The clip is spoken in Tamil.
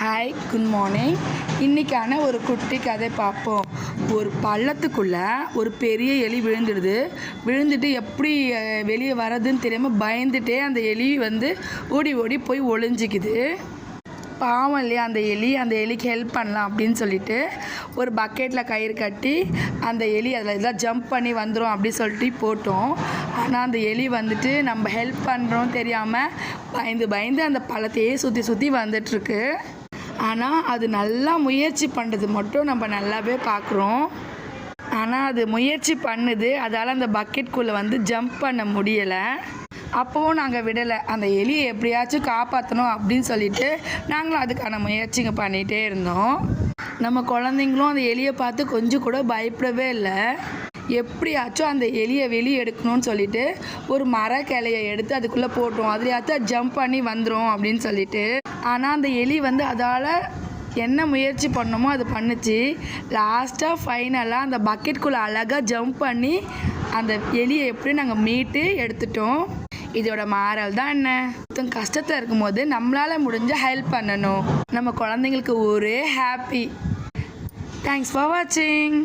Hi, good morning. இன்றைக்கான ஒரு குட்டி கதை பார்ப்போம். ஒரு பள்ளத்துக்குள்ளே ஒரு பெரிய எலி விழுந்துட்டு எப்படி வெளியே வர்றதுன்னு தெரியாமல் பயந்துட்டே அந்த எலி ஓடி ஓடி போய் ஒளிஞ்சிக்குது. பாவம் இல்லையா அந்த எலிக்கு ஹெல்ப் பண்ணலாம் அப்படின்னு சொல்லிட்டு ஒரு பக்கெட்டில் கயிறு கட்டி அந்த எலி அதில் இதெல்லாம் ஜம்ப் பண்ணி வந்துடும் அப்படின்னு சொல்லிட்டு போட்டோம். ஆனால் அந்த எலி நம்ம ஹெல்ப் பண்ணுறோம் தெரியாமல் பயந்து அந்த பழத்தையே சுற்றி வந்துட்டுருக்கு. ஆனால் அது நல்லா முயற்சி பண்ணுறது மட்டும் நம்ம நல்லாவே பார்க்குறோம். ஆனால் அது முயற்சி பண்ணுது, அதால் அந்த பக்கெட்குள்ளே ஜம்ப் பண்ண முடியலை. அப்போவும் நாங்கள் விடலை, அந்த எலியை எப்படியாச்சும் காப்பாற்றணும் அப்படின்னு சொல்லிட்டு நாங்களும் அதுக்கான முயற்சிங்க பண்ணிகிட்டே இருந்தோம். நம்ம குழந்தைங்களும் அந்த எலியை பார்த்து கொஞ்சம் கூட பயப்படவே இல்லை. எப்படியாச்சும் அந்த எலியை வெளியே எடுக்கணும்னு சொல்லிட்டு ஒரு மர கிளையை எடுத்து அதுக்குள்ளே போட்டோம். அதுலையாச்சும் ஜம்ப் பண்ணி வந்துடும் அப்படின்னு சொல்லிட்டு. ஆனால் அந்த எலி அதால் என்ன முயற்சி பண்ணணுமோ அது பண்ணுச்சு. லாஸ்ட்டாக ஃபைனலாக அந்த பக்கெட்குள்ளே அழகாக ஜம்ப் பண்ணி அந்த எலியை எப்படி நாங்கள் மீட்டு எடுத்துட்டோம். இதோட மாறல் தான் என்ன, கஷ்டத்தில் இருக்கும்போது நம்மளால் முடிஞ்ச ஹெல்ப் பண்ணணும். நம்ம குழந்தைங்களுக்கு ஒரே ஹாப்பி. தேங்க்ஸ் ஃபார் வாட்சிங்.